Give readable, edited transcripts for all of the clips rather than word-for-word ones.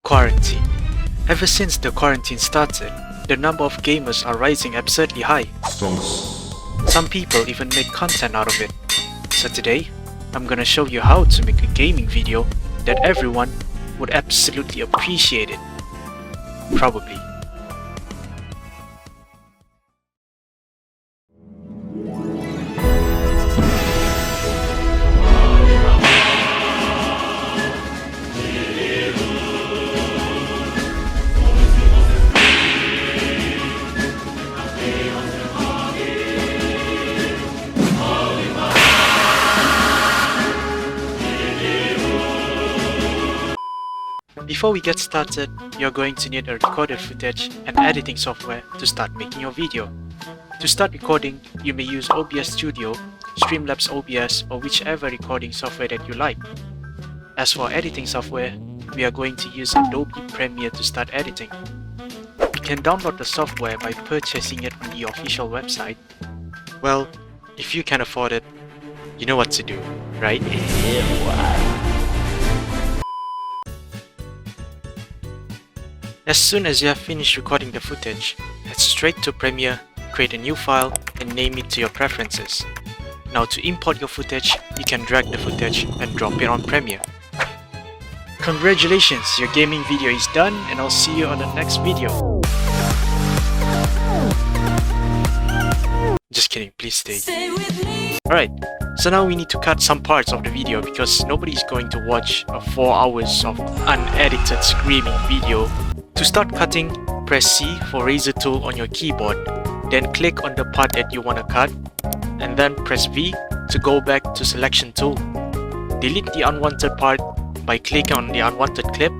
Quarantine. Ever since the quarantine started, the number of gamers are rising absurdly high. Some people even make content out of it. So today, I'm gonna show you how to make a gaming video that everyone would absolutely appreciate it. Probably. Before we get started, you're going to need a recorded footage and editing software to start making your video. To start recording, you may use OBS Studio, Streamlabs OBS, or whichever recording software that you like. As for editing software, we are going to use Adobe Premiere to start editing. You can download the software by purchasing it on the official website. Well, if you can afford it, you know what to do, right? As soon as you have finished recording the footage, head straight to Premiere, create a new file, and name it to your preferences. Now to import your footage, you can drag the footage and drop it on Premiere. Congratulations, your gaming video is done, and I'll see you on the next video. Just kidding, please stay. Alright, so now we need to cut some parts of the video because nobody's going to watch a 4 hours of unedited screaming video. To start cutting, press C for razor tool on your keyboard, then click on the part that you want to cut, and then press V to go back to selection tool. Delete the unwanted part by clicking on the unwanted clip,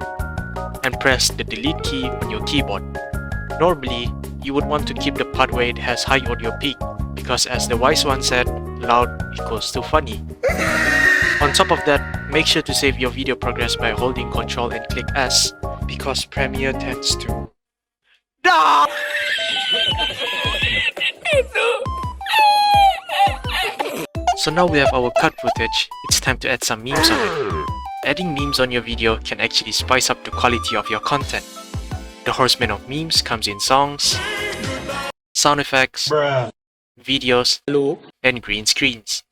and press the delete key on your keyboard. Normally, you would want to keep the part where it has high audio peak, because as the wise one said, loud equals to funny. On top of that, make sure to save your video progress by holding Ctrl and click S, because Premiere tends to... So now we have our cut footage, it's time to add some memes on it. Adding memes on your video can actually spice up the quality of your content. The horseman of memes comes in songs, sound effects, videos, and green screens.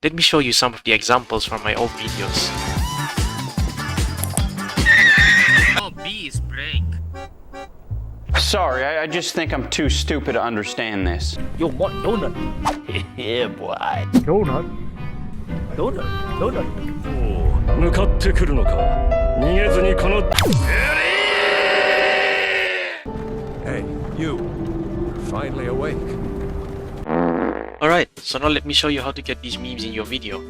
Let me show you some of the examples from my old videos. Sorry, I just think I'm too stupid to understand this. You want donut? Yeah, boy. Donut? Donut? Donut? 向かってくるのか逃げずにこの Hey, you. You're finally awake. Alright, so now let me show you how to get these memes in your video.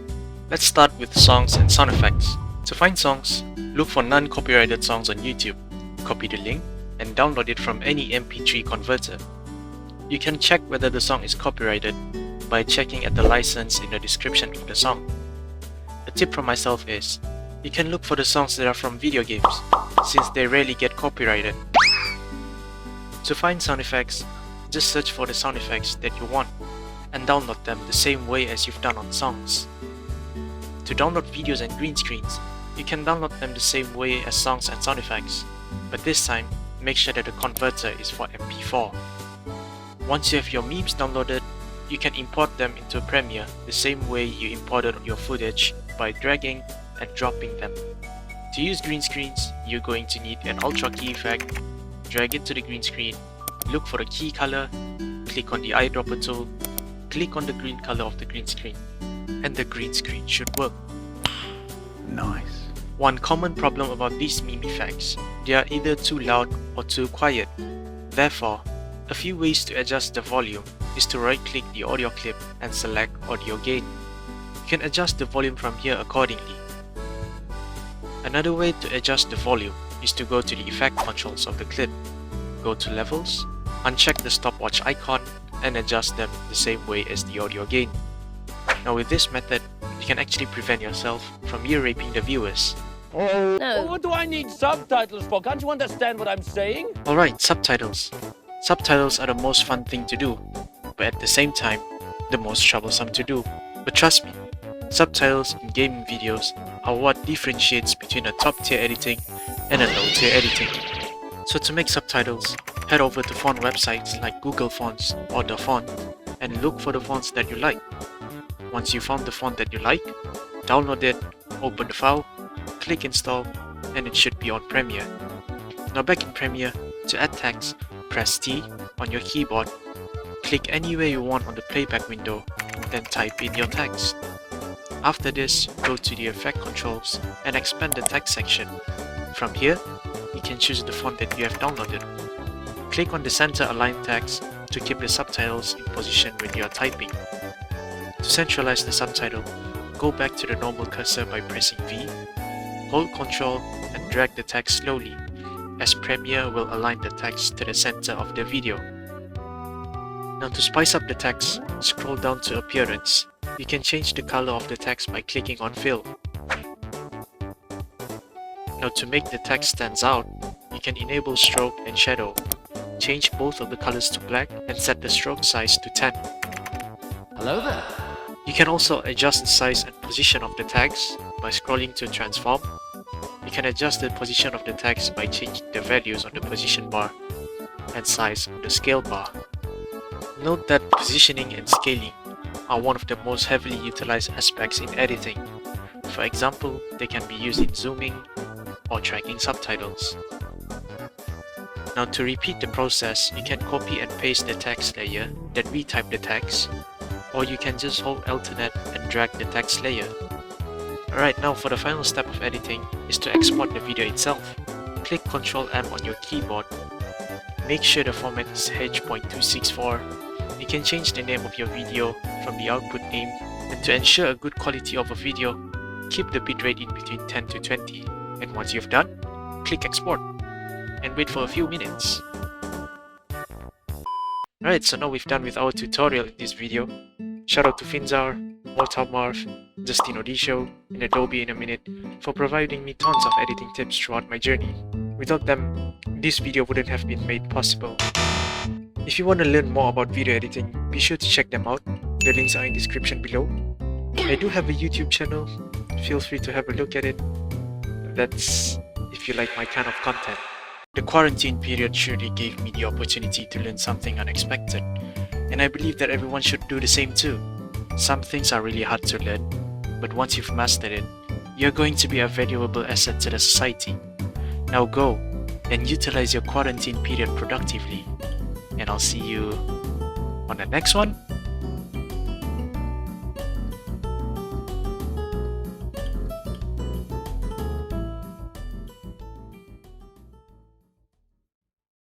Let's start with songs and sound effects. To find songs, look for non-copyrighted songs on YouTube. Copy the link and download it from any MP3 converter. You can check whether the song is copyrighted by checking at the license in the description of the song. A tip from myself is, you can look for the songs that are from video games, since they rarely get copyrighted. To find sound effects, just search for the sound effects that you want and download them the same way as you've done on songs. To download videos and green screens, you can download them the same way as songs and sound effects, but this time, make sure that the converter is for MP4. Once you have your memes downloaded, you can import them into Premiere the same way you imported your footage by dragging and dropping them. To use green screens, you're going to need an ultra key effect, drag it to the green screen, look for the key color, click on the eyedropper tool, click on the green color of the green screen, and the green screen should work. Nice. One common problem about these meme effects, they are either too loud or too quiet. Therefore, a few ways to adjust the volume is to right-click the audio clip and select audio gain. You can adjust the volume from here accordingly. Another way to adjust the volume is to go to the effect controls of the clip, go to levels, uncheck the stopwatch icon, and adjust them the same way as the audio gain. Now with this method, you can actually prevent yourself from ear-raping the viewers. No. Well, what do I need subtitles for? Can't you understand what I'm saying? Alright, subtitles. Subtitles are the most fun thing to do, but at the same time, the most troublesome to do. But trust me, subtitles in gaming videos are what differentiates between a top-tier editing and then load to your editing. So to make subtitles, head over to font websites like Google Fonts or The Font and look for the fonts that you like. Once you found the font that you like, download it, open the file, click install, and it should be on Premiere. Now back in Premiere, to add text, press T on your keyboard, click anywhere you want on the playback window, then type in your text. After this, go to the effect controls and expand the text section. From here, you can choose the font that you have downloaded. Click on the center align text to keep the subtitles in position when you are typing. To centralize the subtitle, go back to the normal cursor by pressing V, hold Ctrl and drag the text slowly, as Premiere will align the text to the center of the video. Now to spice up the text, scroll down to Appearance. You can change the color of the text by clicking on Fill. Now to make the text stands out, you can enable Stroke and Shadow. Change both of the colors to black and set the stroke size to 10. Hello there. You can also adjust the size and position of the text by scrolling to Transform. You can adjust the position of the text by changing the values on the position bar and size on the scale bar. Note that positioning and scaling are one of the most heavily utilized aspects in editing. For example, they can be used in zooming or tracking subtitles. Now to repeat the process, you can copy and paste the text layer, then retype the text, or you can just hold Alternate and drag the text layer. Alright, now for the final step of editing is to export the video itself. Click Ctrl M on your keyboard. Make sure the format is H.264. You can change the name of your video from the output name, and to ensure a good quality of a video, keep the bitrate in between 10 to 20. And once you've done, click Export and wait for a few minutes. Alright, so now we've done with our tutorial in this video. Shout out to Finzar, MortarMarv, Justin Odisho, and Adobe In A Minute for providing me tons of editing tips throughout my journey. Without them, this video wouldn't have been made possible. If you want to learn more about video editing, be sure to check them out. The links are in the description below. I do have a YouTube channel, feel free to have a look at it. That's if you like my kind of content. The quarantine period surely gave me the opportunity to learn something unexpected, and I believe that everyone should do the same too. Some things are really hard to learn, but once you've mastered it, you're going to be a valuable asset to the society. Now go and utilize your quarantine period productively, and I'll see you on the next one.